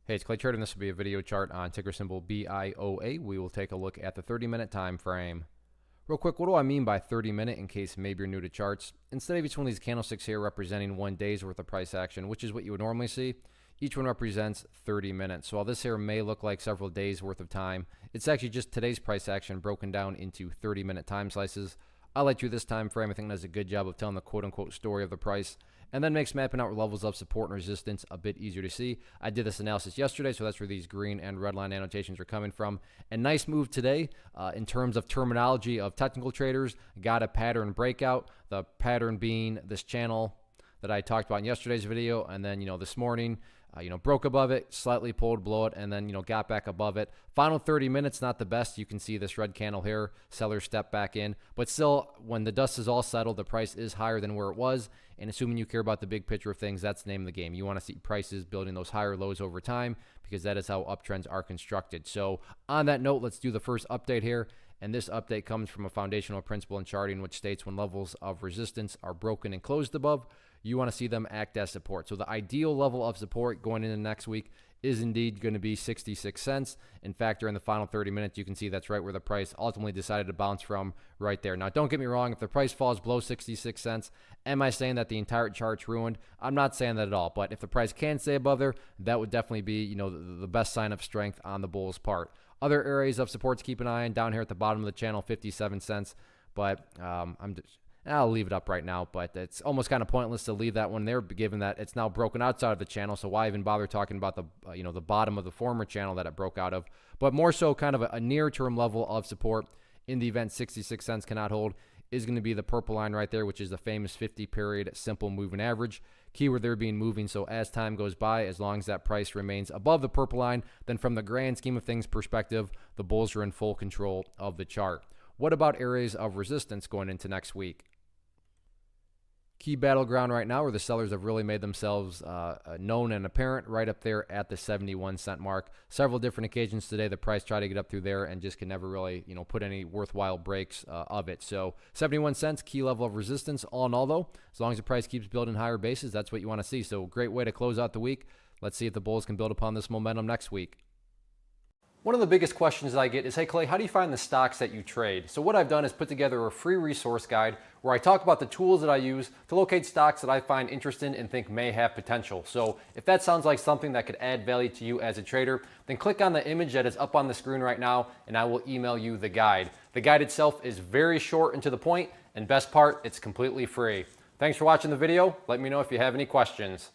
Hey, it's Clay Trader, and this will be a video chart on ticker symbol BIOA. We will take a look at the 30-minute time frame. Real quick, what do I mean by 30-minute in case maybe you're new to charts? Instead of each one of these candlesticks here representing 1 day's worth of price action, which is what you would normally see, each one represents 30 minutes. So while this here may look like several days worth of time, it's actually just today's price action broken down into 30-minute time slices. I like through this time frame. I think it does a good job of telling the quote-unquote story of the price, and then makes mapping out levels of support and resistance a bit easier to see. I did this analysis yesterday, so that's where these green and red line annotations are coming from. And nice move today in terms of terminology of technical traders. Got a pattern breakout, the pattern being this channel that I talked about in yesterday's video, and then this morning broke above it, slightly pulled below it, and then got back above it. Final 30 minutes, not the best. You can see this red candle here, sellers step back in, but still, when the dust is all settled, the price is higher than where it was. And assuming you care about the big picture of things, that's the name of the game. You want to see prices building those higher lows over time, because that is how uptrends are constructed. So on that note, let's do the first update here. And this update comes from a foundational principle in charting, which states when levels of resistance are broken and closed above, you want to see them act as support. So the ideal level of support going into next week is indeed going to be 66 cents. In fact, during the final 30 minutes, you can see that's right where the price ultimately decided to bounce from right there. Now, don't get me wrong. If the price falls below 66 cents, am I saying that the entire chart's ruined? I'm not saying that at all. But if the price can stay above there, that would definitely be, the best sign of strength on the bull's part. Other areas of support to keep an eye on down here at the bottom of the channel, 57 cents. But I'll leave it up right now, but it's almost kind of pointless to leave that one there, given that it's now broken outside of the channel. So why even bother talking about the the bottom of the former channel that it broke out of? But more so, kind of a near-term level of support in the event 66 cents cannot hold is going to be the purple line right there, which is the famous 50-period simple moving average. Keyword there being moving. So as time goes by, as long as that price remains above the purple line, then from the grand scheme of things perspective, the bulls are in full control of the chart. What about areas of resistance going into next week? Key battleground right now where the sellers have really made themselves known and apparent right up there at the 71-cent mark. Several different occasions today, the price tried to get up through there and just can never really, put any worthwhile breaks of it. So 71 cents, key level of resistance. All in all, though, as long as the price keeps building higher bases, that's what you want to see. So great way to close out the week. Let's see if the bulls can build upon this momentum next week. One of the biggest questions that I get is, hey Clay, how do you find the stocks that you trade? So what I've done is put together a free resource guide where I talk about the tools that I use to locate stocks that I find interesting and think may have potential. So if that sounds like something that could add value to you as a trader, then click on the image that is up on the screen right now and I will email you the guide. The guide itself is very short and to the point, and best part, it's completely free. Thanks for watching the video. Let me know if you have any questions.